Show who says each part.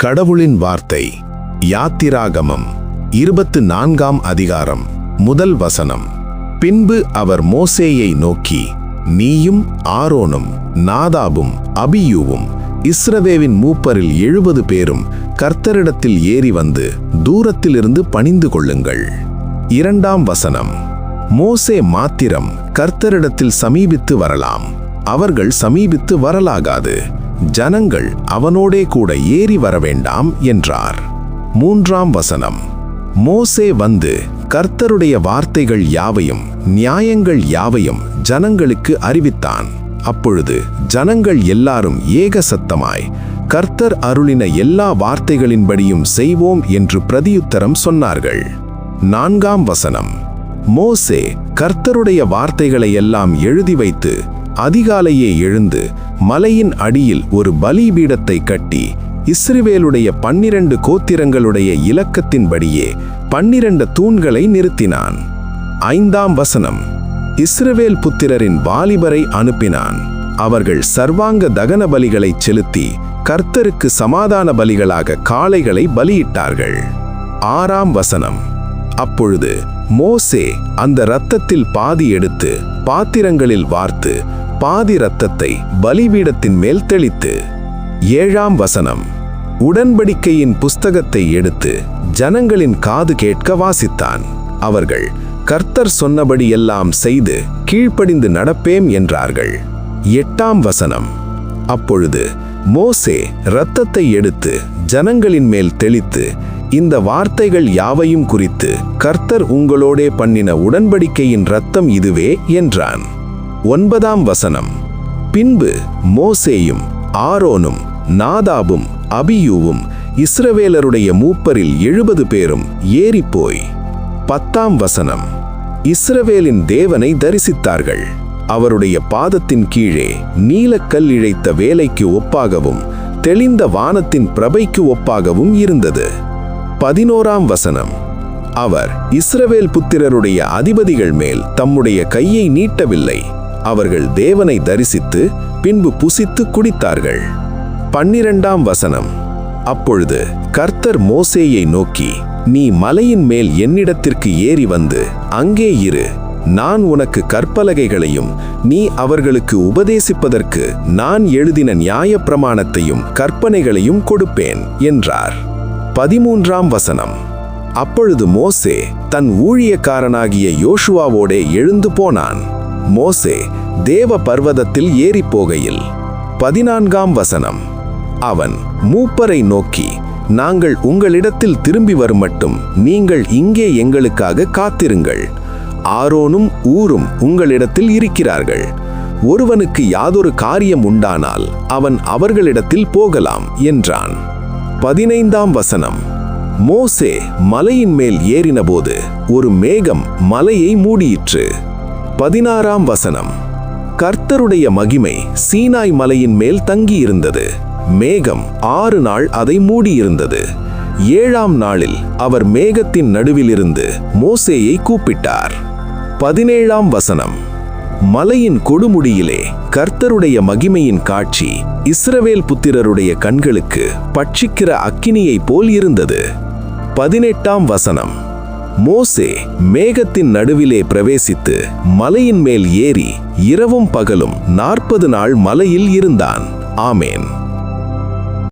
Speaker 1: கடவுளின் வார்த்தை யாத்திராகமம் 24ஆம் அதிகாரம் முதல் வசனம். பின்பு அவர் மோசேயை நோக்கி, நீயும் ஆரோனும் நாதாபும் அபியூவும் இஸ்ரவேலின் மூப்பரில் 70 பேரும் கர்த்தரிடத்தில் ஏறி வந்து தூரத்திலிருந்து பணிந்து கொள்ளுங்கள். 2ஆம் வசனம். மோசே மாத்திரம் கர்த்தரிடத்தில் சமீபித்து வரலாம், அவர்கள் சமீபித்து வரலாகாது. ஜனங்கள் அவனோடே கூட ஏறி வரவேண்டாம் என்றார். 3ஆம் வசனம். மோசே வந்து கர்த்தருடைய வார்த்தைகள் யாவையும் நியாயங்கள் யாவையும் ஜனங்களுக்கு அறிவித்தான். அப்பொழுது ஜனங்கள் எல்லாரும் ஏக சத்தமாய் கர்த்தர் அருளின எல்லா வார்த்தைகளின்படியும் செய்வோம் என்று பிரதியுத்தரம் சொன்னார்கள். 4ஆம் வசனம். மோசே கர்த்தருடைய வார்த்தைகளை எல்லாம் எழுதி வைத்து அதிகாலையே எழுந்து மலையின் அடியில் ஒரு பலிபீடத்தை கட்டி இஸ்ரவேலுடைய 12 கோத்திரங்களுடைய இலக்கத்தின்படியே 12 தூண்களை நிறுத்தினான். 5ஆம் வசனம். இஸ்ரவேல் புத்திரரின் வாலிபரை அனுப்பினான். அவர்கள் சர்வாங்க தகன பலிகளை செலுத்தி கர்த்தருக்கு சமாதான பலிகளாக காளைகளை பலியிட்டார்கள். 6ஆம் வசனம். அப்பொழுது மோசே அந்த இரத்தத்தில் பாதி எடுத்து பாத்திரங்களில் வார்த்து பாதி இரத்தத்தை பலிபீடத்தின் மேல் தெளித்து. 7ஆம் வசனம். உடன்படிக்கையின் புஸ்தகத்தை எடுத்து ஜனங்களின் காது கேட்க வாசித்தான். அவர்கள் கர்த்தர் சொன்னபடி எல்லாம் செய்து கீழ்ப்படிந்து நடப்பேம் என்றார்கள். 8ஆம் வசனம். அப்பொழுது மோசே இரத்தத்தை எடுத்து ஜனங்களின் மேல் தெளித்து, இந்த வார்த்தைகள் யாவையும் குறித்து கர்த்தர் உங்களோடே பண்ணின உடன்படிக்கையின் இரத்தம் இதுவே என்றான். 9ஆம் வசனம். பின்பு மோசேயும் ஆரோனும் நாதாபும் அபியூவும் இஸ்ரவேலருடைய மூப்பரில் 70 பேரும் ஏறிப்போய். 10ஆம் வசனம். இஸ்ரவேலின் தேவனை தரிசித்தார்கள். அவருடைய பாதத்தின் கீழே நீலக்கல் இழைத்த வேலைக்கு ஒப்பாகவும் தெளிந்த வானத்தின் பிரபைக்கு ஒப்பாகவும் இருந்தது. 11ஆம் வசனம். அவர் இஸ்ரவேல் புத்திரருடைய அதிபதிகள் மேல் தம்முடைய கையை நீட்டவில்லை. அவர்கள் தேவனை தரிசித்து பின்பு புசித்து குடித்தார்கள். 12ஆம் வசனம். அப்பொழுது கர்த்தர் மோசேயை நோக்கி, நீ மலையின் மேல் என்னிடத்திற்கு ஏறி வந்து அங்கே இரு. நான் உனக்கு கற்பலகைகளையும் நீ அவர்களுக்கு உபதேசிப்பதற்கு நான் எழுதின நியாயப்பிரமாணத்தையும் கற்பனைகளையும் கொடுப்பேன் என்றார். 13ஆம் வசனம். அப்பொழுது மோசே தன் ஊழியக்காரனாகிய யோசுவாவோடே எழுந்து போனான். மோசே தேவ பர்வதத்தில் ஏறி போகையில். 14ஆம் வசனம். அவன் மூப்பரை நோக்கி, நாங்கள் உங்களிடத்தில் திரும்பி வரும் மட்டும் நீங்கள் இங்கே எங்களுக்காக காத்திருங்கள். ஆரோனும் ஊரும் உங்களிடத்தில் இருக்கிறார்கள். ஒருவனுக்கு யாதொரு காரியம் உண்டானால் அவன் அவர்களிடத்தில் போகலாம் என்றான். 15ஆம் வசனம். மோசே மலையின் மேல் ஏறினபோது ஒரு மேகம் மலையை மூடியிற்று. 16ஆம் வசனம். கர்த்தருடைய மகிமை சீனாய் மலையின் மேல் தங்கியிருந்தது. மேகம் 6 நாள் அதை மூடியிருந்தது. 7ஆம் நாளில் அவர் மேகத்தின் நடுவிலிருந்து மோசேயை கூப்பிட்டார். 17ஆம் வசனம். மலையின் கொடுமுடியிலே கர்த்தருடைய மகிமையின் காட்சி இஸ்ரவேல் புத்திரருடைய கண்களுக்கு பட்சிக்கிற அக்கினியைப் போல் இருந்தது. 18ஆம் வசனம். மோசே மேகத்தின் நடுவிலே பிரவேசித்து மலையின் மேல் ஏறி இரவும் பகலும் 40 நாள் மலையில் இருந்தான். ஆமேன்.